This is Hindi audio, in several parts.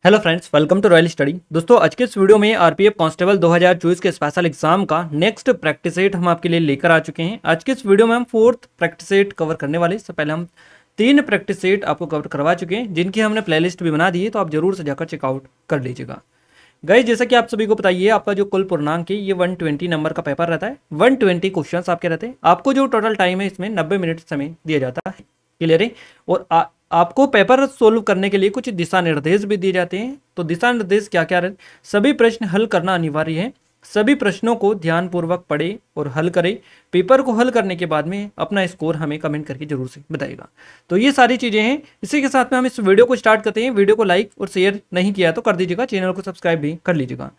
Hello friends, welcome to Royal Study. दोस्तों, आज के इस वीडियो में आरपीएफ कांस्टेबल 2024 के स्पेशल एग्जाम का नेक्स्ट प्रैक्टिस सेट हम आपके लिए लेकर आ चुके हैं। आज के इस वीडियो में हम फोर्थ प्रैक्टिस सेट कवर करने वाले। इससे पहले हम 3 प्रैक्टिस सेट आपको कवर करवा चुके हैं, जिनकी हमने प्लेलिस्ट भी बना दी है, तो आप जरूर से जाकर चेकआउट कर लीजिएगा। गाइस, जैसा कि आप सभी को बताइए, आपका जो कुल पूर्णांक है ये 120 नंबर का पेपर रहता है। 120 क्वेश्चन आपके रहते हैं। आपको जो टोटल टाइम है इसमें 90 मिनट समय दिया जाता है। क्लियर है। और आपको पेपर सोल्व करने के लिए कुछ दिशा निर्देश भी दिए जाते हैं। तो दिशा निर्देश क्या क्या रहे? सभी प्रश्न हल करना अनिवार्य है। सभी प्रश्नों को ध्यानपूर्वक पढ़े और हल करें। पेपर को हल करने के बाद में अपना स्कोर हमें कमेंट करके जरूर से बताइएगा। तो ये सारी चीजें हैं। इसी के साथ में हम इस वीडियो को स्टार्ट करते हैं। वीडियो को लाइक और शेयर नहीं किया तो कर दीजिएगा, चैनल को सब्सक्राइब भी कर लीजिएगा।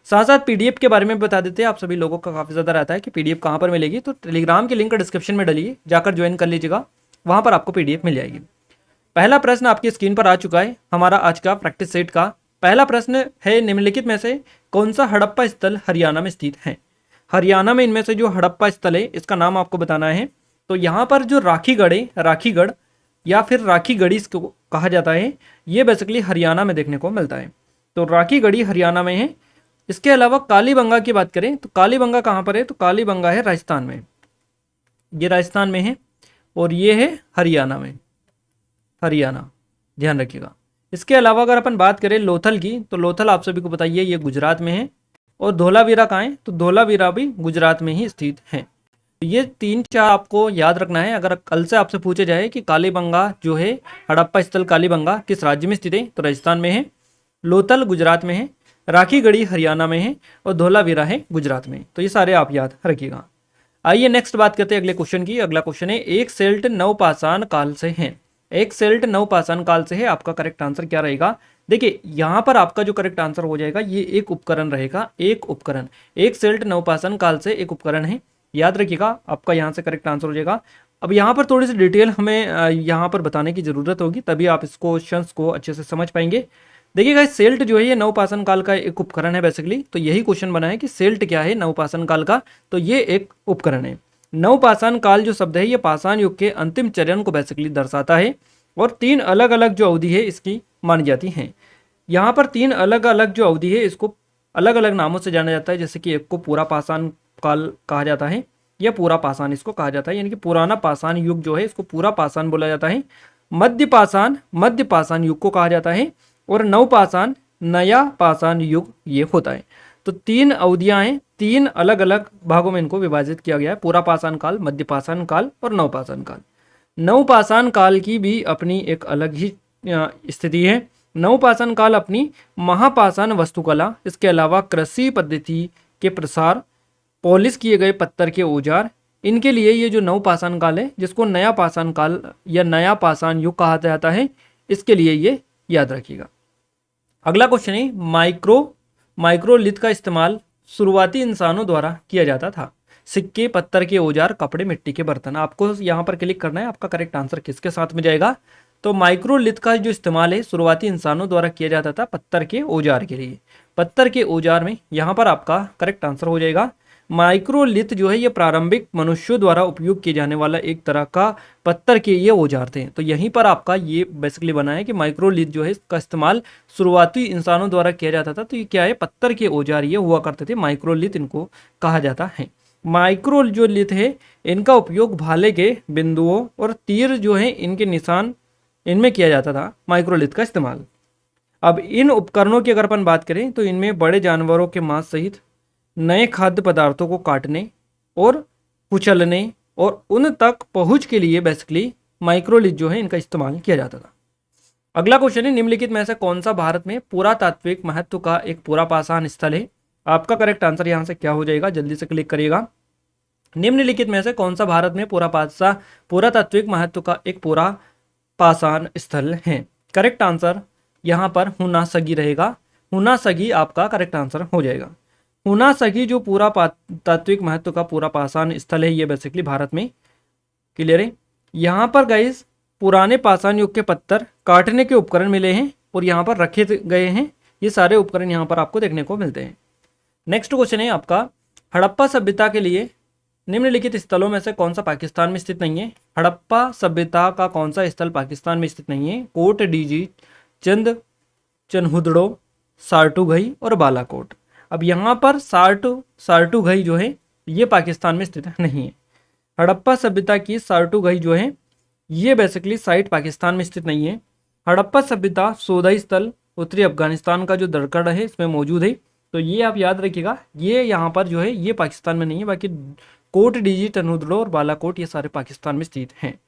साथ साथ पीडीएफ के बारे में बता देते हैं। आप सभी लोगों का काफी ज्यादा रहता है कि पीडीएफ कहाँ पर मिलेगी, तो टेलीग्राम की लिंक डिस्क्रिप्शन में डलिए, जाकर ज्वाइन कर लीजिएगा, वहां पर आपको पीडीएफ मिल जाएगी। पहला प्रश्न आपकी स्क्रीन पर आ चुका है। हमारा आज का प्रैक्टिस सेट का पहला प्रश्न है, निम्नलिखित में से कौन सा हड़प्पा स्थल हरियाणा में स्थित है? हरियाणा में इनमें से जो हड़प्पा स्थल है इसका नाम आपको बताना है। तो यहाँ पर जो राखीगढ़ है, राखीगढ़ या फिर राखीगढ़ी इसको कहा जाता है, ये बेसिकली हरियाणा में देखने को मिलता है। तो राखीगढ़ी हरियाणा में है। इसके अलावा कालीबंगा की बात करें तो कालीबंगा कहाँ पर है? तो कालीबंगा है राजस्थान में। ये राजस्थान में है और ये है हरियाणा में। हरियाणा, ध्यान रखिएगा। इसके अलावा अगर अपन बात करें लोथल की, तो लोथल आप सभी को बताइए ये गुजरात में है। और धोलावीरा कहाँ है? तो धोलावीरा भी गुजरात में ही स्थित है। तो ये 3-4 आपको याद रखना है। अगर कल से आपसे पूछे जाए कि कालीबंगा जो है, हड़प्पा स्थल कालीबंगा किस राज्य में स्थित है, तो राजस्थान में है। लोथल गुजरात में है। राखीगढ़ी हरियाणा में है और धोलावीरा है गुजरात में। तो ये सारे आप याद रखिएगा। आइए नेक्स्ट बात करते हैं अगले क्वेश्चन की। अगला क्वेश्चन है, एक सेल्ट नवपाषाण काल से है। एक सेल्ट नवपाषाण काल से है। आपका करेक्ट आंसर क्या रहेगा? देखिए, यहां पर आपका जो करेक्ट आंसर हो जाएगा, ये एक उपकरण रहेगा। एक उपकरण, एक सेल्ट नवपाषाण काल से एक उपकरण है। याद रखिएगा, आपका यहां से करेक्ट आंसर हो जाएगा। अब यहाँ पर थोड़ी सी डिटेल हमें यहाँ पर बताने की जरूरत होगी, तभी आप इस क्वेश्चंस को अच्छे से समझ पाएंगे। देखिएगा, सेल्ट जो है ये नवपाषाण काल का एक उपकरण है बेसिकली। तो यही क्वेश्चन बना है कि सेल्ट क्या है नवपाषाण काल का, तो ये एक उपकरण है। नवपाषाण काल जो शब्द है ये पाषाण युग के अंतिम चरण को बेसिकली दर्शाता है। और 3 अलग अलग जो अवधि है इसकी मानी जाती हैं। यहाँ पर 3 अलग अलग जो अवधि है इसको अलग अलग नामों से जाना जाता है। जैसे कि एक को पूरा पाषाण काल कहा जाता है, या पूरा पाषाण इसको कहा जाता है, यानी कि पुराना पाषाण युग जो है इसको पूरा पाषाण बोला जाता है। मध्य पाषाण युग को कहा जाता है। और नवपाषाण, नया पाषाण युग ये होता है। तो 3 अवधियां हैं, 3 अलग अलग भागों में इनको विभाजित किया गया है। पूरा पाषाण काल, मध्य पाषाण काल और नवपाषाण काल। नवपाषाण काल की भी अपनी एक अलग ही स्थिति है। नवपाषाण काल अपनी महापाषाण वास्तुकला, इसके अलावा कृषि पद्धति के प्रसार, पॉलिश किए गए पत्थर के औजार, इनके लिए ये जो नवपाषाण काल है, जिसको नया पाषाण काल या नया पाषाण युग कहा जाता है, इसके लिए ये याद रखिएगा। अगला क्वेश्चन है, माइक्रोलिथ का इस्तेमाल शुरुआती इंसानों द्वारा किया जाता था। सिक्के, पत्थर के औजार, कपड़े, मिट्टी के बर्तन। आपको यहाँ पर क्लिक करना है, आपका करेक्ट आंसर किसके साथ में जाएगा? तो माइक्रोलिथ का जो इस्तेमाल है शुरुआती इंसानों द्वारा किया जाता था पत्थर के औजार के लिए। पत्थर के औजार में यहाँ पर आपका करेक्ट आंसर हो जाएगा। माइक्रोलिथ जो है ये प्रारंभिक मनुष्यों द्वारा उपयोग किए जाने वाला एक तरह का पत्थर के ये औजार थे। तो यहीं पर आपका ये बेसिकली बना है कि माइक्रोलिथ जो है इसका इस्तेमाल शुरुआती इंसानों द्वारा किया जाता था। तो ये क्या है? पत्थर के औजार ये हुआ करते थे, माइक्रोलिथ इनको कहा जाता है। माइक्रो जो लिथ है इनका उपयोग भाले के बिंदुओं और तीर जो है इनके निशान, इनमें किया जाता था माइक्रोलिथ का इस्तेमाल। अब इन उपकरणों की अगर अपन बात करें तो इनमें बड़े जानवरों के मांस सहित नए खाद्य पदार्थों को काटने और कुचलने और उन तक पहुंच के लिए बेसिकली माइक्रोलिथ जो है इनका इस्तेमाल किया जाता था। अगला क्वेश्चन है, निम्नलिखित में से कौन सा भारत में पुरातात्विक महत्व का एक पूरा पाषाण स्थल है? आपका करेक्ट आंसर यहां से क्या हो जाएगा? जल्दी से क्लिक करिएगा। निम्नलिखित में से कौन सा भारत में पुरातात्विक महत्व का एक पूरा पाषाण स्थल है? करेक्ट आंसर यहां पर हुनासगी रहेगा। हुनासगी आपका करेक्ट आंसर हो जाएगा। हुनासगी जो पूरा तात्विक महत्व का पूरा पाषाण स्थल है ये बेसिकली भारत में। क्लियर है। यहाँ पर गाइस पुराने पाषाण युग के पत्थर काटने के उपकरण मिले हैं और यहाँ पर रखे गए हैं। ये सारे उपकरण यहाँ पर आपको देखने को मिलते हैं। नेक्स्ट क्वेश्चन है आपका, हड़प्पा सभ्यता के लिए निम्नलिखित स्थलों में से कौन सा पाकिस्तान में स्थित नहीं है? हड़प्पा सभ्यता का कौन सा स्थल पाकिस्तान में स्थित नहीं है? कोट डीजी चंद, चनहुदड़ो, सार्टुघई और बालाकोट। अब यहाँ पर सार्टुघई जो है ये पाकिस्तान में स्थित नहीं है। हड़प्पा सभ्यता की सार्टुघई जो है ये बेसिकली साइट पाकिस्तान में स्थित नहीं है। हड़प्पा सभ्यता सोधाई स्थल उत्तरी अफगानिस्तान का जो दरकड़ है इसमें मौजूद है। तो ये आप याद रखिएगा, ये यहाँ पर जो है ये पाकिस्तान में नहीं है, बाकी कोट डीजी, टनहुदड़ो और बालाकोट ये सारे पाकिस्तान में स्थित हैं।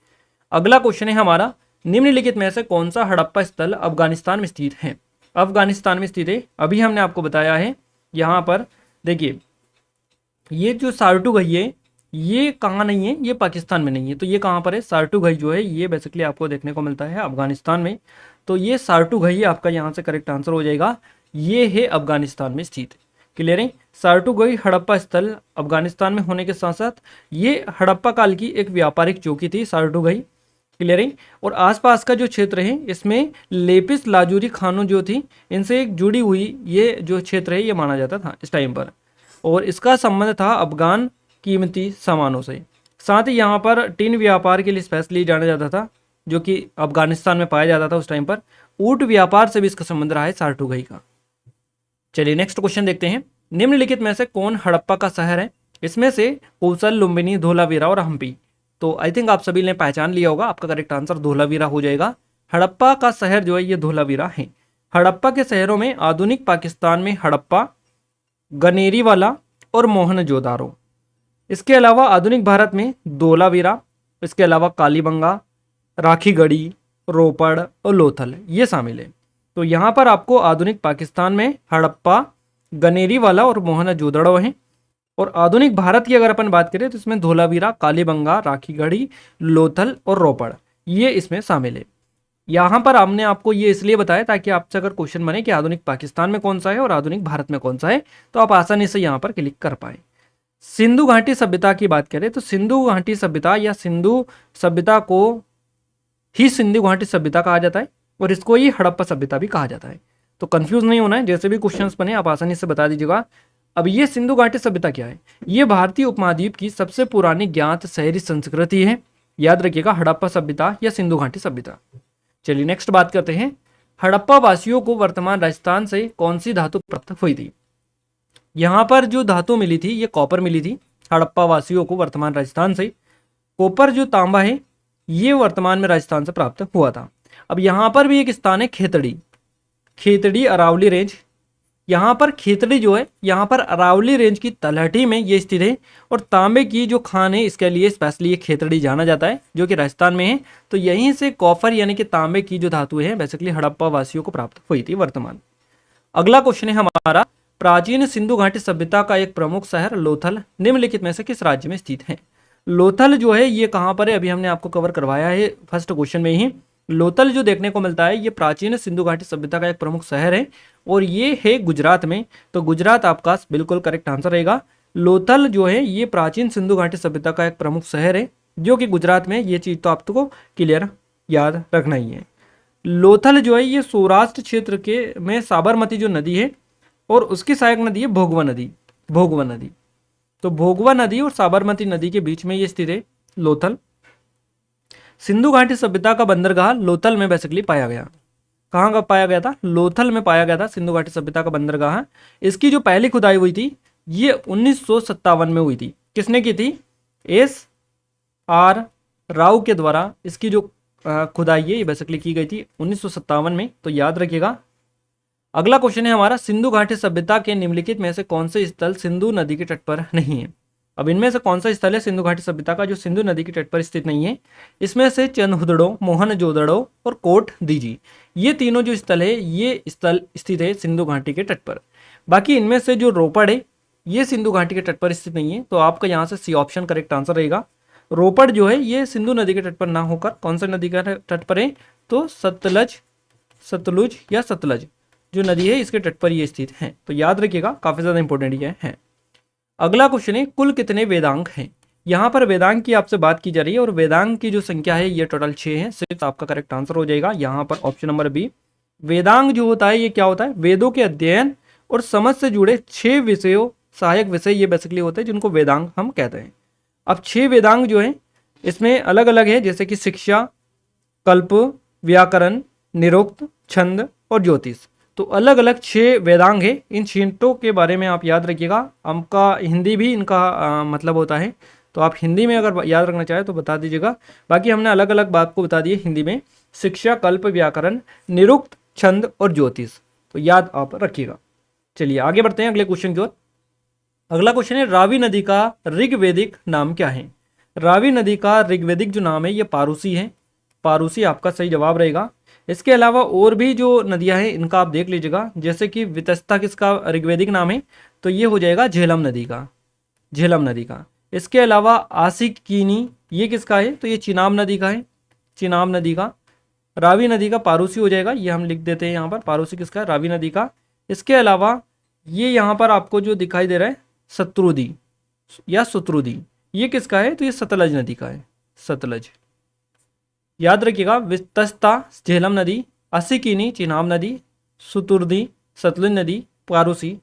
अगला क्वेश्चन है हमारा, निम्नलिखित में से कौन सा हड़प्पा स्थल अफगानिस्तान में स्थित है? अफगानिस्तान में स्थित है, अभी हमने आपको बताया है। यहाँ पर देखिए, ये जो सार्टुघई है ये कहाँ नहीं है, ये पाकिस्तान में नहीं है। तो ये कहाँ पर है? सार्टुघई जो है ये बेसिकली आपको देखने को मिलता है अफगानिस्तान में। तो ये सार्टुघई आपका यहाँ से करेक्ट आंसर हो जाएगा, ये है अफगानिस्तान में स्थित। क्लियर है? सार्टुघई हड़प्पा स्थल अफगानिस्तान में होने के साथ साथ ये हड़प्पा काल की एक व्यापारिक चौकी थी सार्टुघई। क्लियर है? और आसपास का जो क्षेत्र है इसमें लेपिस लाजूरी खानों जो थी इनसे एक जुड़ी हुई ये जो क्षेत्र है ये माना जाता था इस टाइम पर, और इसका संबंध था अफगान कीमती सामानों से। साथ ही यहाँ पर टीन व्यापार के लिए स्पेशली जाना जाता था, जो कि अफगानिस्तान में पाया जाता था उस टाइम पर। ऊंट व्यापार से भी इसका संबंध रहा है सार्टुघई का। चलिए नेक्स्ट क्वेश्चन देखते हैं, निम्नलिखित में से कौन हड़प्पा का शहर है? इसमें से कोसल, लुम्बिनी, धोलावीरा और हम्पी। तो आई थिंक आप सभी ने पहचान लिया होगा, आपका करेक्ट आंसर धोलावीरा हो जाएगा। हड़प्पा का शहर जो है ये धोलावीरा है। हड़प्पा के शहरों में आधुनिक पाकिस्तान में हड़प्पा, गनेरीवाला और मोहनजोदारो, इसके अलावा आधुनिक भारत में धोलावीरा, इसके अलावा कालीबंगा, राखीगढ़ी, रोपड़ और लोथल ये शामिल है। तो यहाँ पर आपको आधुनिक पाकिस्तान में हड़प्पा, गनेरीवाला और मोहनजोदड़ो हैं। और आधुनिक भारत की अगर अपन बात करें तो इसमें धोलावीरा, कालीबंगा, राखीगढ़ी, लोथल और रोपड़ ये इसमें शामिल है। यहाँ पर हमने आपको ये इसलिए बताया ताकि आपसे अगर क्वेश्चन बने कि आधुनिक पाकिस्तान में कौन सा है और आधुनिक भारत में कौन सा है तो आप आसानी से यहाँ पर क्लिक कर पाए। सिंधु घाटी सभ्यता की बात करें तो सिंधु घाटी सभ्यता या सिंधु सभ्यता को ही सिंधु घाटी सभ्यता कहा जाता है और इसको ही हड़प्पा सभ्यता भी कहा जाता है। तो कंफ्यूज नहीं होना है, जैसे भी क्वेश्चंस बने आप आसानी से बता दीजिएगा। अब ये सिंधु घाटी सभ्यता क्या है? ये भारतीय उपमहाद्वीप की सबसे पुरानी ज्ञात शहरी संस्कृति है। याद रखिएगा, हड़प्पा सभ्यता या सिंधु घाटी सभ्यता। चलिए नेक्स्ट बात करते हैं, हड़प्पा वासियों को वर्तमान राजस्थान से कौन सी धातु प्राप्त हुई थी? यहाँ पर जो धातु मिली थी ये कॉपर मिली थी हड़प्पा वासियों को वर्तमान राजस्थान से। कॉपर जो तांबा है ये वर्तमान में राजस्थान से प्राप्त हुआ था। अब यहाँ पर भी एक स्थान है खेतड़ी, खेतड़ी अरावली रेंज। यहाँ पर खेतड़ी जो है यहाँ पर अरावली रेंज की तलहटी में ये स्थित है और तांबे की जो खान है इसके लिए स्पेशली ये खेतड़ी जाना जाता है जो कि राजस्थान में है। तो यहीं से कॉपर यानी कि तांबे की जो धातु है बेसिकली हड़प्पा वासियों को प्राप्त हुई थी वर्तमान। अगला क्वेश्चन है हमारा, प्राचीन सिंधु घाटी सभ्यता का एक प्रमुख शहर लोथल निम्नलिखित में से किस राज्य में स्थित है? लोथल जो है ये कहाँ पर है? अभी हमने आपको कवर करवाया है फर्स्ट क्वेश्चन में ही। लोथल जो देखने को मिलता है ये प्राचीन सिंधु घाटी सभ्यता का एक प्रमुख शहर है और ये है गुजरात में। तो गुजरात आपका बिल्कुल करेक्ट आंसर रहेगा। लोथल जो है ये प्राचीन सिंधु घाटी सभ्यता का एक प्रमुख शहर है जो कि गुजरात में। ये चीज़ तो आपको क्लियर याद रखना ही है। लोथल जो है ये सौराष्ट्र क्षेत्र के में साबरमती जो नदी है और उसकी सहायक नदी है भोगवा नदी। भोगवा नदी, तो भोगवा नदी और साबरमती नदी के बीच में ये स्थित है लोथल। सिंधु घाटी सभ्यता का बंदरगाह लोथल में बेसिकली पाया गया। कहाँ का पाया गया था? लोथल में पाया गया था सिंधु घाटी सभ्यता का बंदरगाह। इसकी जो पहली खुदाई हुई थी ये 1957 में हुई थी। किसने की थी? S.R. राव के द्वारा इसकी जो खुदाई है ये बेसिकली की गई थी 1957 में। तो याद रखिएगा। अगला क्वेश्चन है हमारा, सिंधु घाटी सभ्यता के निम्नलिखित में से कौन से स्थल सिंधु नदी के तट पर नहीं है? अब इनमें से कौन सा स्थल है सिंधु घाटी सभ्यता का जो सिंधु नदी के तट पर स्थित नहीं है? इसमें से चनहुदड़ो, मोहनजोदड़ो और कोट दीजी ये तीनों जो स्थल है ये स्थल स्थित है सिंधु घाटी के तट पर। बाकी इनमें से जो रोपड़ है ये सिंधु घाटी के तट पर स्थित नहीं है। तो आपका यहाँ से सी ऑप्शन करेक्ट आंसर रहेगा। रोपड़ जो है ये सिंधु नदी के तट पर ना होकर कौन सा नदी का तट पर है? तो सतलुज या सतलज जो नदी है इसके तट पर ये स्थित है। तो याद रखिएगा, काफी ज्यादा इंपॉर्टेंट ये है। अगला क्वेश्चन है, कुल कितने वेदांग हैं? यहाँ पर वेदांग की आपसे बात की जा रही है और वेदांग की जो संख्या है ये टोटल 6 है। सिर्फ आपका करेक्ट आंसर हो जाएगा यहाँ पर ऑप्शन नंबर बी। वेदांग जो होता है ये क्या होता है? वेदों के अध्ययन और समझ से जुड़े 6 विषयों, सहायक विषय ये बेसिकली होते हैं जिनको वेदांग हम कहते हैं। अब 6 वेदांग जो है इसमें अलग अलग है, जैसे कि शिक्षा, कल्प, व्याकरण, निरुक्त, छंद और ज्योतिष। तो अलग अलग 6 वेदांग है, इन 6 के बारे में आप याद रखिएगा। आपका हिंदी भी इनका मतलब होता है, तो आप हिंदी में अगर याद रखना चाहें तो बता दीजिएगा। बाकी हमने अलग अलग बात को बता दिए हिंदी में, शिक्षा, कल्प, व्याकरण, निरुक्त, छंद और ज्योतिष, तो याद आप रखिएगा। चलिए आगे बढ़ते हैं अगले क्वेश्चन की ओर। अगला क्वेश्चन है, रावी नदी का ऋग्वेदिक नाम क्या है? रावी नदी का ऋग्वेदिक जो नाम है ये पारूसी है। पारूसी आपका सही जवाब रहेगा। इसके अलावा और भी जो नदियां हैं इनका आप देख लीजिएगा, जैसे कि वितस्ता किसका ऋग्वेदिक नाम है, तो ये हो जाएगा झेलम नदी का, झेलम नदी का। इसके अलावा आसिकिनी ये किसका है, तो ये चिनाब नदी का है, चिनाब नदी का। रावी नदी का पारूसी हो जाएगा, ये हम लिख देते हैं यहाँ पर, पारूसी किसका है, रावी नदी का। इसके अलावा ये यहाँ पर आपको जो दिखाई दे रहा है शत्रुदी या सुत्रुदी, ये किसका है, तो ये सतलज नदी का है, सतलज। याद रखिएगा, वितस्ता झेलम नदी, असिकिनी चिनाब नदी, सुतुर्दी सतलुज नदी, पारूसी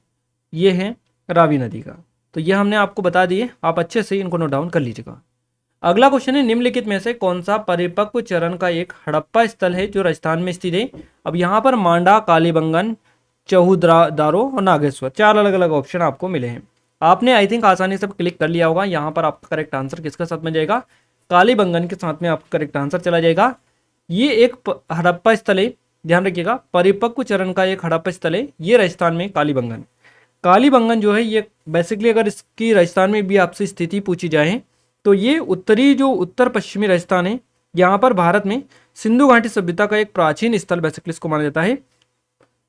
ये है रावी नदी का। तो ये हमने आपको बता दिए, आप अच्छे से इनको नोट डाउन कर लीजिएगा। अगला क्वेश्चन है, निम्नलिखित में से कौन सा परिपक्व चरण का एक हड़प्पा स्थल है जो राजस्थान में स्थित है? अब यहाँ पर मांडा, कालीबंगन, चौहुदारो और नागेश्वर, 4 अलग अलग ऑप्शन आपको मिले हैं। आपने आई थिंक आसानी से क्लिक कर लिया होगा। यहाँ पर आपका करेक्ट आंसर किसके साथ में जाएगा, कालीबंगन के साथ में आपका करेक्ट आंसर चला जाएगा। ये एक हड़प्पा स्थल है, ध्यान रखिएगा, परिपक्व चरण का एक हड़प्पा स्थल है, ये राजस्थान में कालीबंगन। कालीबंगन जो है ये बेसिकली अगर इसकी राजस्थान में भी आपसे स्थिति पूछी जाए तो ये उत्तरी जो उत्तर पश्चिमी राजस्थान है, यहाँ पर भारत में सिंधु घाटी सभ्यता का एक प्राचीन स्थल बेसिकली इसको माना जाता है।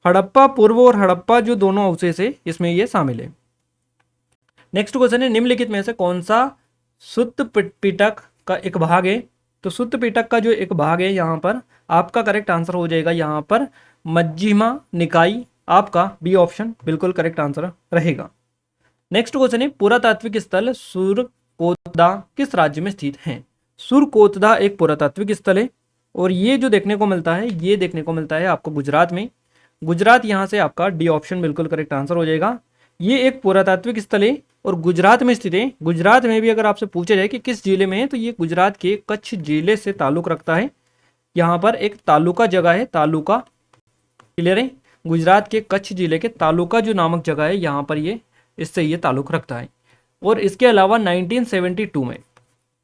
हड़प्पा पूर्व और हड़प्पा जो दोनों अवशेष है इसमें ये शामिल है। नेक्स्ट क्वेश्चन है, निम्नलिखित में से कौन सा सुत्त पिटक का एक भाग है? तो सुत्त पिटक का जो एक भाग है यहाँ पर आपका करेक्ट आंसर हो जाएगा यहाँ पर मज्जिमा निकाई, आपका बी ऑप्शन बिल्कुल करेक्ट आंसर रहेगा। नेक्स्ट क्वेश्चन है, पुरातात्विक स्थल सुरकोतदा किस राज्य में स्थित है? सुरकोतदा एक पुरातात्विक स्थल है और ये जो देखने को मिलता है, ये देखने को मिलता है आपको गुजरात में। गुजरात यहाँ से आपका डी ऑप्शन बिल्कुल करेक्ट आंसर हो जाएगा। ये एक पुरातात्विक स्थल है और गुजरात में स्थित है। गुजरात में भी अगर आपसे पूछा जाए कि किस जिले में है, तो ये गुजरात के कच्छ जिले से ताल्लुक रखता है। यहाँ पर एक तालुका जगह है, तालुका, क्लियर है, गुजरात के कच्छ जिले के तालुका जो नामक जगह है यहाँ पर ये इससे ये ताल्लुक रखता है। और इसके अलावा 1972 में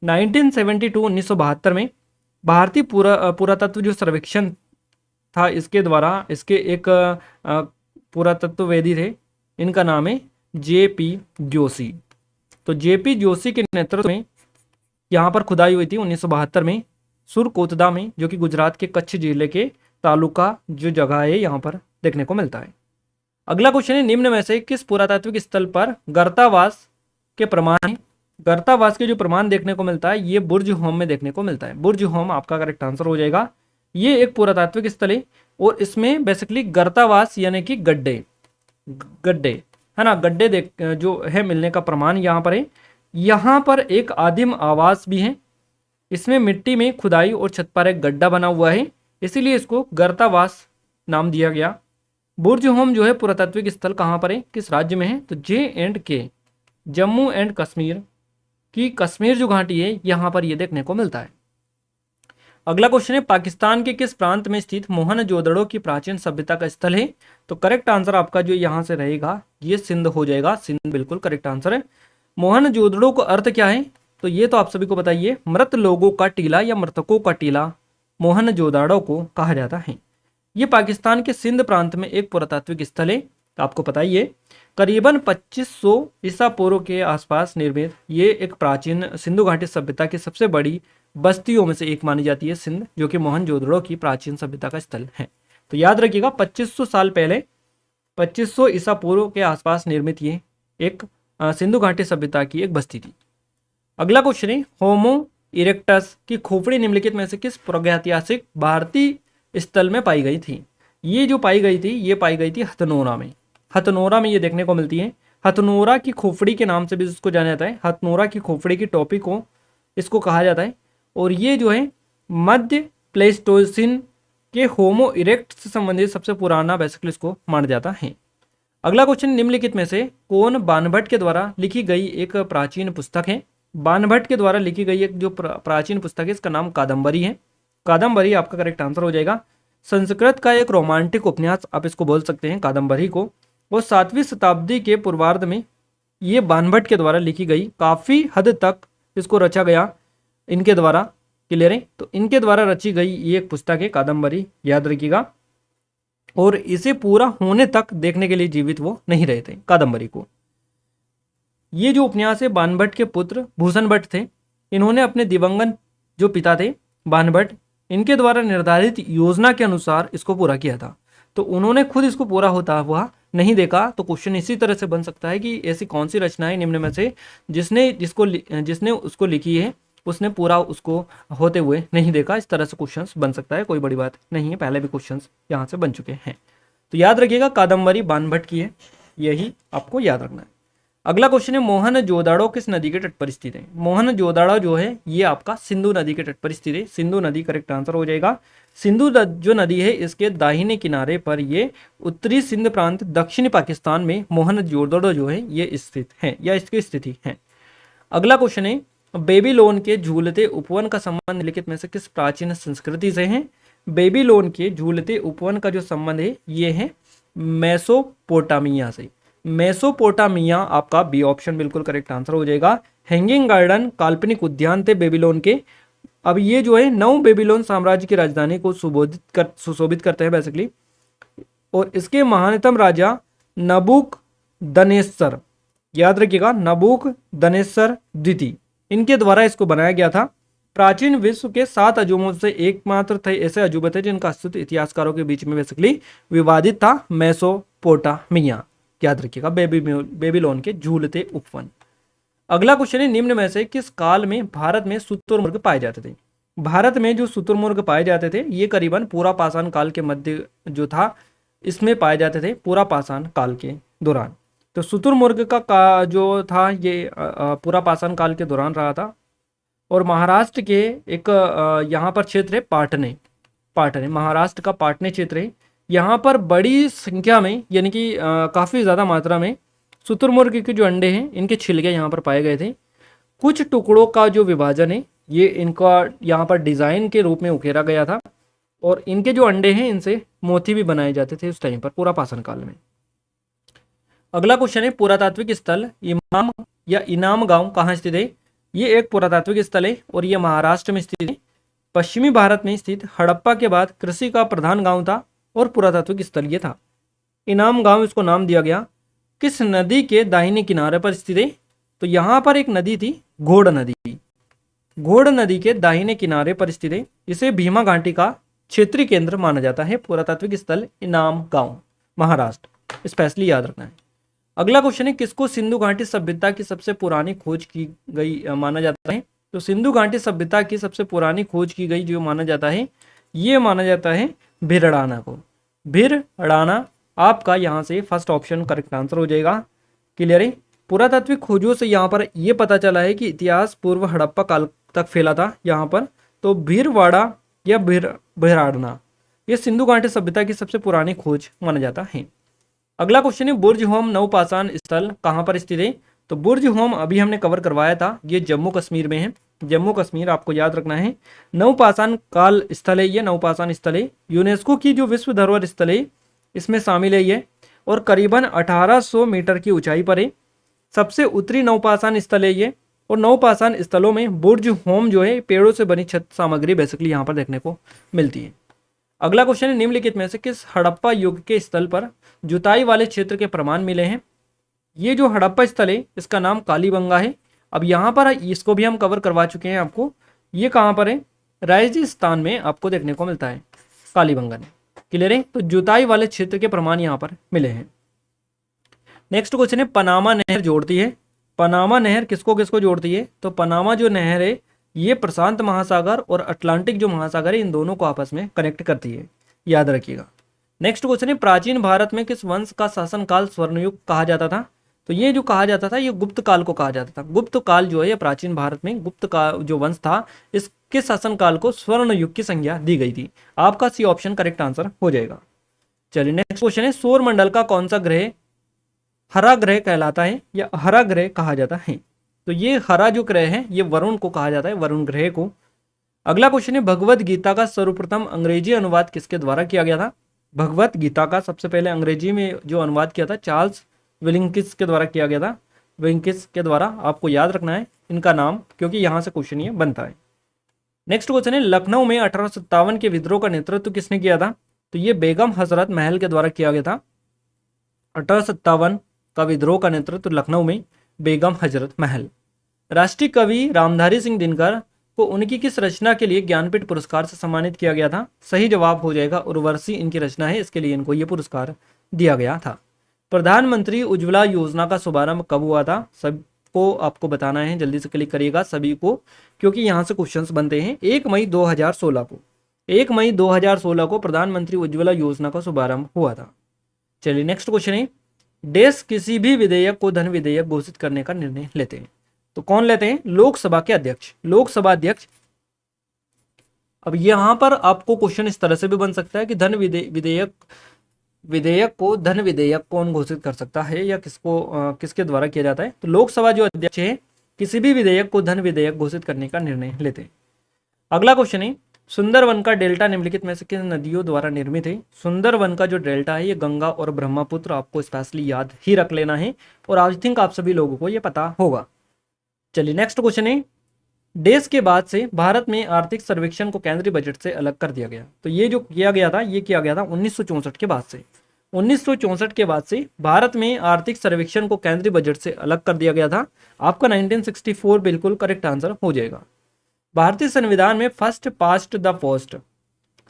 1972 में भारतीय पुरातत्व जो सर्वेक्षण था इसके द्वारा, इसके एक पुरातत्ववेदी थे, इनका नाम है JP जोशी। तो JP जोशी के नेतृत्व में यहाँ पर खुदाई हुई थी 1972 में सुरकोतदा में, जो कि गुजरात के कच्छ जिले के तालुका जो जगह है यहाँ पर देखने को मिलता है। अगला क्वेश्चन है, निम्न में से किस पुरातात्विक स्थल पर गर्तावास के प्रमाण है? गर्तावास के जो प्रमाण देखने को मिलता है ये बुर्ज होम में देखने को मिलता है। बुर्ज होम आपका करेक्ट आंसर हो जाएगा। ये एक पुरातात्विक स्थल है और इसमें बेसिकली गर्तावास यानी कि गड्ढे, गड्ढे है ना, गड्ढे देख जो है मिलने का प्रमाण यहाँ पर है। यहाँ पर एक आदिम आवास भी है, इसमें मिट्टी में खुदाई और छत पर एक गड्ढा बना हुआ है, इसीलिए इसको गर्तावास नाम दिया गया। बुर्ज होम जो है पुरातात्विक स्थल कहाँ पर है, किस राज्य में है? तो J&K, जम्मू एंड कश्मीर की कश्मीर जो घाटी है यहाँ पर ये देखने को मिलता है। अगला क्वेश्चन है, पाकिस्तान के किस प्रांत में स्थित मोहनजोदड़ो की प्राचीन सभ्यता का स्थल है? तो करेक्ट आंसर आपका जो यहाँ से रहेगा ये सिंध हो जाएगा। सिंध बिल्कुल करेक्ट आंसर है। मोहनजोदड़ो का अर्थ क्या है? तो ये तो आप सभी को बताइए, मृत लोगों का टीला या मृतकों का टीला मोहनजोदड़ो को कहा जाता है। ये पाकिस्तान के सिंध प्रांत में एक पुरातात्विक स्थल है, आपको पता ही है। करीबन 2500 ईसा पूर्व के आसपास निर्मित ये एक प्राचीन सिंधु घाटी सभ्यता की सबसे बड़ी बस्तियों में से एक मानी जाती है सिंध, जो कि मोहनजोदड़ो की प्राचीन सभ्यता का स्थल है। तो याद रखिएगा 2500 साल पहले, 2500 ईसा पूर्व के आसपास निर्मित ये एक सिंधु घाटी सभ्यता की एक बस्ती थी। अगला क्वेश्चन है, होमो इरेक्टस की खोपड़ी निम्नलिखित में से किस प्रागैतिहासिक भारतीय स्थल में पाई गई थी? ये जो पाई गई थी ये पाई गई थी हथनोरा में। हथनोरा में ये देखने को मिलती है। हथनोरा की खोपड़ी के नाम से भी इसको जाना जाता है। हथनोरा की खोपड़ी की टोपी को इसको कहा जाता है और ये जो है मध्य प्लेस्टोसिन के होमो इरेक्ट से संबंधित सबसे पुराना बेसिकली इसको माना जाता है। अगला क्वेश्चन, निम्नलिखित में से कौन बाणभट्ट के द्वारा लिखी गई एक प्राचीन पुस्तक है? बाणभट्ट के द्वारा लिखी गई एक जो प्राचीन पुस्तक है इसका नाम कादम्बरी है। कादम्बरी आपका करेक्ट आंसर हो जाएगा। संस्कृत का एक रोमांटिक उपन्यास आप इसको बोल सकते हैं, कादम्बरी को। और 7वीं शताब्दी के पूर्वार्ध में ये बाणभट्ट के द्वारा लिखी गई, काफ़ी हद तक इसको रचा गया इनके द्वारा। क्लियर है? तो इनके द्वारा रची गई ये एक पुस्तक है कादम्बरी, याद रखिएगा। और इसे पूरा होने तक देखने के लिए जीवित वो नहीं रहे थे कादम्बरी को। ये जो उपन्यास है बाणभट्ट के पुत्र भूषण भट्ट थे, इन्होंने अपने दिवंगत जो पिता थे बाणभट्ट, इनके द्वारा निर्धारित योजना के अनुसार इसको पूरा किया था। तो उन्होंने खुद इसको पूरा होता हुआ नहीं देखा। तो क्वेश्चन इसी तरह से बन सकता है कि ऐसी कौन सी रचना है निम्न में से जिसने उसको लिखी है उसने पूरा उसको होते हुए नहीं देखा। इस तरह से क्वेश्चंस बन सकता है, कोई बड़ी बात नहीं है, पहले भी क्वेश्चंस यहाँ से बन चुके हैं। तो याद रखिएगा कादम्बरी बाणभट्ट की है, यही आपको याद रखना है। अगला क्वेश्चन है मोहनजोदड़ो किस नदी के तट पर स्थित है? मोहनजोदड़ो जो है ये आपका सिंधु नदी के तट पर स्थित है। सिंधु नदी करेक्ट आंसर हो जाएगा। सिंधु जो नदी है इसके दाहिने किनारे पर ये उत्तरी सिंध प्रांत दक्षिणी पाकिस्तान में मोहनजोदड़ो जो है ये स्थित है या इसकी स्थिति है। अगला क्वेश्चन है बेबीलोन के झूलते उपवन का संबंध निम्नलिखित में से किस प्राचीन संस्कृति से है? बेबीलोन के झूलते उपवन का जो संबंध है ये है मेसोपोटामिया से। मेसोपोटामिया आपका बी ऑप्शन बिल्कुल करेक्ट आंसर हो जाएगा। हैंगिंग गार्डन काल्पनिक उद्यान थे बेबीलोन के। अब ये जो है नव बेबीलोन साम्राज्य की राजधानी को सुशोभित करते हैं बेसिकली। और इसके महानतम राजा नबूकदनेस्सर, याद रखिएगा नबूकदनेस्सर द्वितीय, इनके द्वारा इसको बनाया गया था। प्राचीन विश्व के 7 अजूबों से एकमात्र थे ऐसे अजूबे थे जिनका अस्तित्व इतिहासकारों के बीच में बेसिकली विवादित था। मेसोपोटामिया, याद रखिएगा बेबीलोन के झूलते उपवन। अगला क्वेश्चन है निम्न में से किस काल में भारत में शुतुरमुर्ग पाए जाते थे? भारत में जो शुतुरमुर्ग पाए जाते थे ये करीबन पूरा पाषाण काल के मध्य जो था इसमें पाए जाते थे, पूरा पाषाण काल के दौरान। तो शुतुरमुर्ग का जो था ये पूरा पाषाण काल के दौरान रहा था। और महाराष्ट्र के एक यहाँ पर क्षेत्र है पाटने, महाराष्ट्र का पाटने क्षेत्र है। यहाँ पर बड़ी संख्या में यानी कि काफ़ी ज़्यादा मात्रा में शुतुरमुर्ग के जो अंडे हैं इनके छिलके यहाँ पर पाए गए थे। कुछ टुकड़ों का जो विभाजन है ये इनका यहाँ पर डिज़ाइन के रूप में उकेरा गया था। और इनके जो अंडे हैं इनसे मोती भी बनाए जाते थे उस टाइम पर पूरा पाषाण काल में। अगला क्वेश्चन है पुरातात्विक स्थल इनाम गांव कहाँ स्थित है? ये एक पुरातात्विक स्थल है और ये महाराष्ट्र में स्थित है। पश्चिमी भारत में स्थित हड़प्पा के बाद कृषि का प्रधान गांव था और पुरातात्विक स्थल ये था। इनाम गांव इसको नाम दिया गया। किस नदी के दाहिने किनारे पर स्थित है? तो यहाँ पर एक नदी थी घोड़ नदी, घोड़ नदी के दाहिने किनारे पर स्थित है। इसे भीमा घाटी का क्षेत्रीय केंद्र माना जाता है। पुरातात्विक स्थल इनाम गांव, महाराष्ट्र, स्पेशली याद रखना है। अगला क्वेश्चन है किसको सिंधु घाटी सभ्यता की सबसे पुरानी खोज की गई माना जाता है? तो सिंधु घाटी सभ्यता की सबसे पुरानी खोज की गई जो माना जाता है ये माना जाता है भिरड़ाना को। भिरड़ाना आपका यहाँ से फर्स्ट ऑप्शन करेक्ट आंसर हो जाएगा। क्लियर है? पुरातात्विक खोजों से यहाँ पर यह पता चला है कि इतिहास पूर्व हड़प्पा काल तक फैला था यहाँ पर। तो भीरवाड़ा या भिराड़ना ये सिंधु घाटी सभ्यता की सबसे पुरानी खोज माना जाता है। अगला क्वेश्चन है बुर्ज होम नवपाषाण स्थल कहाँ पर स्थित है? तो बुर्ज होम अभी हमने कवर करवाया था, ये जम्मू कश्मीर में है। जम्मू कश्मीर आपको याद रखना है। नवपाषाण काल स्थल है ये, नवपाषाण स्थल है। यूनेस्को की जो विश्व धरोहर स्थल है इसमें शामिल है ये और करीबन 1800 मीटर की ऊंचाई पर है। सबसे उत्तरी नवपाषाण स्थल है ये। और नवपाषाण स्थलों में बुर्ज होम जो है पेड़ों से बनी छत सामग्री बेसिकली यहाँ पर देखने को मिलती है। अगला क्वेश्चन है निम्नलिखित में से किस हड़प्पा युग के स्थल पर जुताई वाले क्षेत्र के प्रमाण मिले हैं? ये जो हड़प्पा स्थल है इसका नाम कालीबंगा है। अब यहाँ पर इसको भी हम कवर करवा चुके हैं आपको। ये कहाँ पर है? राजस्थान में आपको देखने को मिलता है कालीबंगा ने। क्लियर है? तो जुताई वाले क्षेत्र के प्रमाण यहाँ पर मिले हैं। नेक्स्ट क्वेश्चन है पनामा नहर जोड़ती है। पनामा नहर किसको किसको जोड़ती है? तो पनामा जो नहर है ये प्रशांत महासागर और अटलांटिक जो महासागर है इन दोनों को आपस में कनेक्ट करती है, याद रखिएगा। नेक्स्ट क्वेश्चन है प्राचीन भारत में किस वंश का शासनकाल स्वर्णयुग कहा जाता था? तो ये जो कहा जाता था ये गुप्त काल को कहा जाता था। गुप्त काल जो है प्राचीन भारत में गुप्त का जो वंश था इसके शासनकाल को स्वर्ण युग की संज्ञा दी गई थी। आपका सी ऑप्शन करेक्ट आंसर हो जाएगा। चलिए नेक्स्ट क्वेश्चन है सौर मंडल का कौन सा ग्रह हरा ग्रह कहलाता है या हरा ग्रह कहा जाता है? तो ये हरा जो ग्रह है ये वरुण को कहा जाता है, वरुण ग्रह को। अगला क्वेश्चन है भगवत गीता का सर्वप्रथम अंग्रेजी अनुवाद किसके द्वारा किया गया था? भगवत गीता का सबसे पहले अंग्रेजी में जो अनुवाद किया था चार्ल्स विलिंकिस के द्वारा किया गया था। विलिंकिस के द्वारा, आपको याद रखना है इनका नाम, क्योंकि यहां से क्वेश्चन ये बनता है। नेक्स्ट क्वेश्चन है लखनऊ में 1857 के विद्रोह का नेतृत्व किसने किया था? तो ये बेगम हजरत महल के द्वारा किया गया था। 1857 का विद्रोह का नेतृत्व लखनऊ में बेगम हजरत महल। राष्ट्रीय कवि रामधारी सिंह दिनकर को उनकी किस रचना के लिए ज्ञानपीठ पुरस्कार से सम्मानित किया गया था? सही जवाब हो जाएगा उर्वशी इनकी रचना है, इसके लिए इनको यह पुरस्कार दिया गया था। प्रधानमंत्री उज्ज्वला योजना का शुभारंभ कब हुआ था? सबको आपको बताना है, जल्दी से क्लिक करिएगा सभी को, क्योंकि यहां से क्वेश्चंस बनते हैं। 1 मई 2016 को 1 मई 2016 को प्रधानमंत्री उज्ज्वला योजना का शुभारंभ हुआ था। चलिए नेक्स्ट क्वेश्चन है देश किसी भी विधेयक को धन विधेयक घोषित करने का निर्णय लेते हैं, तो कौन लेते हैं? लोकसभा के अध्यक्ष, लोकसभा अध्यक्ष। अब यहां पर आपको क्वेश्चन इस तरह से भी बन सकता है कि धन विधेयक को धन विधेयक कौन घोषित कर सकता है या किसके द्वारा किया जाता है? तो लोकसभा जो अध्यक्ष है किसी भी विधेयक को धन विधेयक घोषित करने का निर्णय लेते हैं। अगला क्वेश्चन है सुंदरवन का डेल्टा निम्नलिखित में से किन नदियों द्वारा निर्मित है? सुंदरवन का जो डेल्टा है ये गंगा और ब्रह्मपुत्र, आपको स्पेशली याद ही रख लेना है, और आई थिंक आप सभी लोगों को ये पता होगा। चलिए नेक्स्ट क्वेश्चन है देश के बाद से भारत में आर्थिक सर्वेक्षण को केंद्रीय बजट से अलग कर दिया गया। तो ये जो किया गया था ये किया गया था 1964 के बाद से। 1964 के बाद से भारत में आर्थिक सर्वेक्षण को केंद्रीय बजट से अलग कर दिया गया था। आपका 1964 बिल्कुल करेक्ट आंसर हो जाएगा। भारतीय संविधान में फर्स्ट पास्ट द पोस्ट,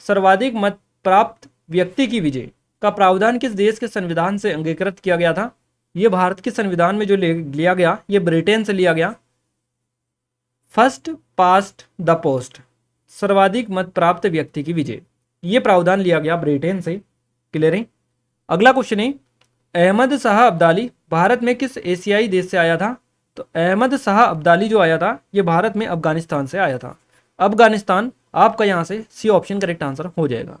सर्वाधिक मत प्राप्त व्यक्ति की विजय का प्रावधान किस देश के संविधान से अंगीकृत किया गया था? यह भारत के संविधान में जो लिया गया ये ब्रिटेन से लिया गया। फर्स्ट पास्ट द पोस्ट, सर्वाधिक मत प्राप्त व्यक्ति की विजय, यह प्रावधान लिया गया ब्रिटेन से। क्लियर है? अगला क्वेश्चन है अहमद शाह अब्दाली भारत में किस एशियाई देश से आया था? तो अहमद शाह अब्दाली जो आया था ये भारत में अफगानिस्तान से आया था। अफगानिस्तान, आपका यहां से सी ऑप्शन करेक्ट आंसर हो जाएगा।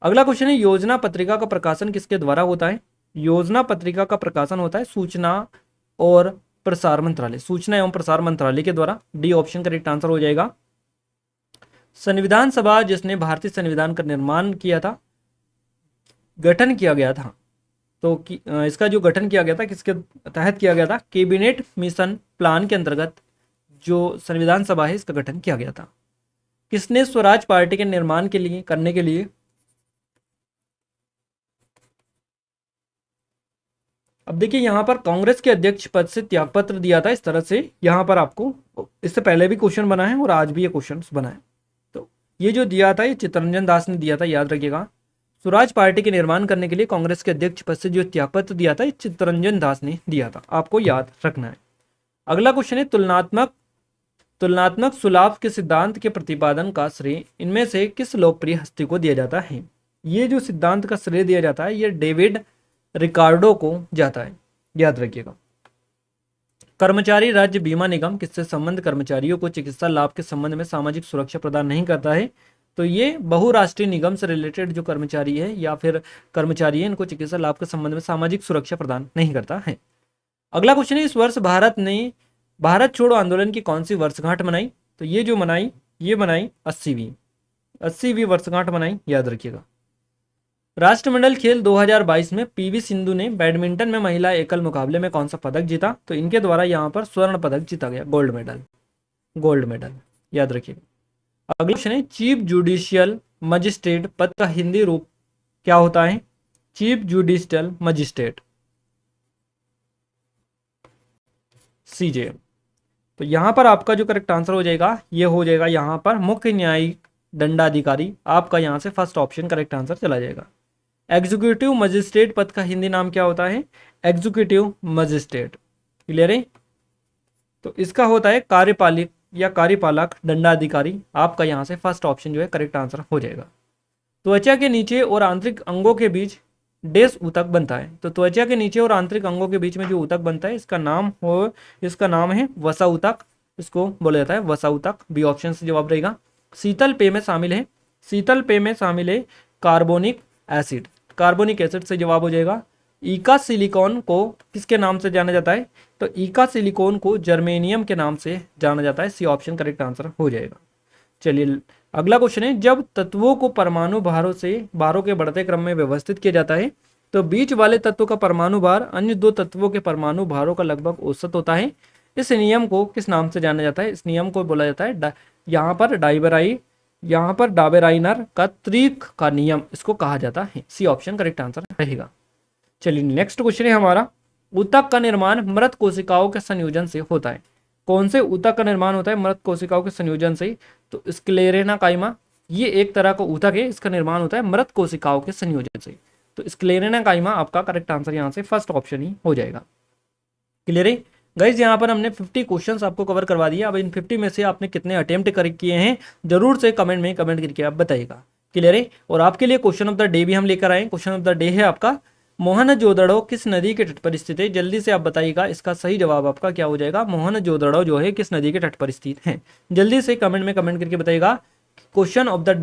अगला क्वेश्चन है योजना पत्रिका का प्रकाशन किसके द्वारा होता है? योजना पत्रिका का प्रकाशन होता है सूचना और प्रसार मंत्रालय, सूचना एवं प्रसार मंत्रालय के द्वारा। डी ऑप्शन करेक्ट आंसर हो जाएगा। संविधान सभा जिसने भारतीय संविधान का निर्माण किया था, गठन किया गया था, तो इसका जो गठन किया गया था किसके तहत किया गया था? कैबिनेट मिशन प्लान के अंतर्गत जो संविधान सभा है इसका गठन किया गया था। किसने स्वराज पार्टी के निर्माण के लिए करने के लिए, अब देखिए यहां पर कांग्रेस के अध्यक्ष पद से त्यागपत्र दिया था। इस तरह से यहां पर आपको इससे पहले भी क्वेश्चन बना है और आज भी ये क्वेश्चन बना है। तो ये जो दिया था ये चित्तरंजन दास ने दिया था, याद रखिएगा। स्वराज पार्टी के निर्माण करने के लिए कांग्रेस के अध्यक्ष पद से जो त्यागपत्र दिया था ये चित्तरंजन दास ने दिया था, आपको याद रखना है। अगला क्वेश्चन है तुलनात्मक सुलाभ के सिद्धांत के प्रतिपादन का श्रेय इनमें से किस लोकप्रिय हस्ती को दिया जाता है? ये जो सिद्धांत का श्रेय दिया जाता है ये डेविड रिकार्डो को जाता है, याद रखिएगा। कर्मचारी राज्य बीमा निगम किससे संबंध कर्मचारियों को चिकित्सा लाभ के संबंध में सामाजिक सुरक्षा प्रदान नहीं करता है? तो ये बहुराष्ट्रीय निगम से रिलेटेड जो कर्मचारी है या फिर कर्मचारी है इनको चिकित्सा लाभ के संबंध में सामाजिक सुरक्षा प्रदान नहीं करता है। अगला क्वेश्चन है इस वर्ष भारत ने भारत छोड़ो आंदोलन की कौन सी वर्षगांठ मनाई? तो ये जो मनाई ये मनाई 80वीं वर्षगांठ मनाई, याद रखिएगा। राष्ट्रमंडल खेल 2022 में पीवी सिंधु ने बैडमिंटन में महिला एकल मुकाबले में कौन सा पदक जीता? तो इनके द्वारा यहाँ पर स्वर्ण पदक जीता गया, गोल्ड मेडल, याद रखिएगा। अगला क्वेश्चन है चीफ जुडिशियल मजिस्ट्रेट पद का हिंदी रूप क्या होता है? चीफ जुडिशियल मजिस्ट्रेट, सीजे। तो यहां पर आपका जो करेक्ट आंसर हो जाएगा ये हो जाएगा यहां पर मुख्य न्यायिक दंडाधिकारी, आपका यहां से फर्स्ट ऑप्शन करेक्ट आंसर चला जाएगा। एग्जीक्यूटिव मजिस्ट्रेट पद का हिंदी नाम क्या होता है? Executive magistrate. क्लियर है? तो इसका होता है कार्यपालिक या कार्यपालक दंडाधिकारी, आपका यहां से फर्स्ट ऑप्शन जो है करेक्ट आंसर हो जाएगा। त्वचा के नीचे और आंतरिक अंगों के बीच डेस ऊतक बनता है। तो त्वचा के नीचे और आंतरिक अंगों के बीच में जो ऊतक बनता है इसका नाम है वसा ऊतक, इसको बोला जाता है वसा ऊतक। बी ऑप्शन से जवाब रहेगा। शीतल पेय में शामिल है कार्बोनिक एसिड से जवाब हो जाएगा। ईका सिलिकॉन को किसके नाम से जाना जाता है? तो ईका सिलिकॉन को जर्मेनियम के नाम से जाना जाता है। सी ऑप्शन करेक्ट आंसर हो जाएगा। चलिए अगला क्वेश्चन है, जब तत्वों को परमाणु भारों के बढ़ते क्रम में व्यवस्थित किया जाता है तो बीच वाले तत्व का परमाणु भार अन्य दो तत्वों के परमाणु भारों का लगभग औसत होता है। इस नियम को किस नाम से जाना जाता है? इस नियम को बोला जाता है यहाँ पर डाबेराइनर का त्रिक का नियम इसको कहा जाता है। सी ऑप्शन करेक्ट आंसर रहेगा। चलिए नेक्स्ट क्वेश्चन है हमारा, ऊतक का निर्माण मृत कोशिकाओं के संयोजन से होता है। कौन से ऊतक का निर्माण होता है मृत कोशिकाओं के संयोजन से? तो स्क्लेरेना काइमा, ये एक तरह का ऊतक है, इसका निर्माण होता है मृत कोशिकाओं के संयोजन से। तो स्क्लेरेना काइमा आपका करेक्ट आंसर यहाँ से फर्स्ट ऑप्शन ही हो जाएगा। क्लियर है गाइज, यहाँ पर हमने 50 क्वेश्चंस आपको कवर करवा दिया। अब इन 50 में से आपने कितने अटेम्प्ट कर किए हैं जरूर से कमेंट में कमेंट करके आप बताइएगा। क्लियर है, और आपके लिए क्वेश्चन ऑफ द डे भी हम लेकर आए। क्वेश्चन ऑफ द डे है आपका, मोहनजोदड़ो किस नदी के तट पर स्थित है? जल्दी से आप बताइएगा, इसका सही जवाब आपका क्या हो जाएगा? मोहनजोदड़ो जो है किस नदी के तट पर स्थित है? जल्दी से कमेंट में कमेंट करके बताइएगा। Question of the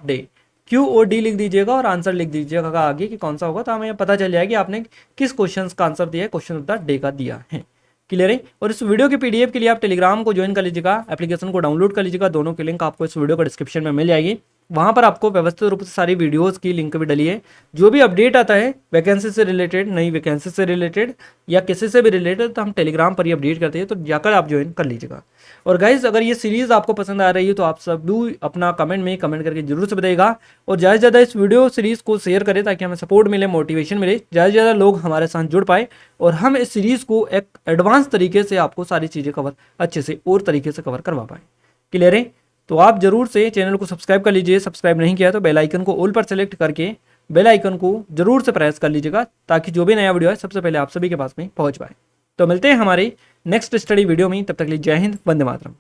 day Q और डी लिख दीजिएगा और आंसर लिख दीजिएगा आगे कि कौन सा होगा, तो हमें पता चल जाएगा कि आपने किस क्वेश्चन का आंसर दिया है, क्वेश्चन ऑफ द डे का दिया है। क्लियर है, और इस वीडियो के पीडीएफ के लिए आप टेलीग्राम को ज्वाइन कर लीजिएगा, एप्लीकेशन को डाउनलोड कर लीजिएगा। दोनों की लिंक आपको इस वीडियो का डिस्क्रिप्शन में मिल जाएगी। वहाँ पर आपको व्यवस्थित रूप से सारी वीडियोस की लिंक भी डली है। जो भी अपडेट आता है वैकेंसी से रिलेटेड, नई वैकेंसी से रिलेटेड या किसी से भी रिलेटेड, तो हम टेलीग्राम पर ही अपडेट करते हैं, तो जाकर आप ज्वाइन कर लीजिएगा। और गाइज अगर ये सीरीज आपको पसंद आ रही है तो आप सब भी अपना कमेंट में कमेंट करके जरूर से बताइएगा, और ज़्यादा से ज़्यादा इस वीडियो सीरीज को शेयर करें ताकि हमें सपोर्ट मिले, मोटिवेशन मिले, ज़्यादा से ज़्यादा लोग हमारे साथ जुड़ पाए और हम इस सीरीज को एक एडवांस तरीके से आपको सारी चीज़ें कवर अच्छे से और तरीके से कवर करवा पाए। क्लियर है, तो आप जरूर से चैनल को सब्सक्राइब कर लीजिए। सब्सक्राइब नहीं किया तो बेल आइकन को ऑल पर सेलेक्ट करके बेल आइकन को जरूर से प्रेस कर लीजिएगा ताकि जो भी नया वीडियो है सबसे पहले आप सभी के पास में पहुंच पाए। तो मिलते हैं हमारे नेक्स्ट स्टडी वीडियो में, तब तक के लिए जय हिंद, वंदे मातरम।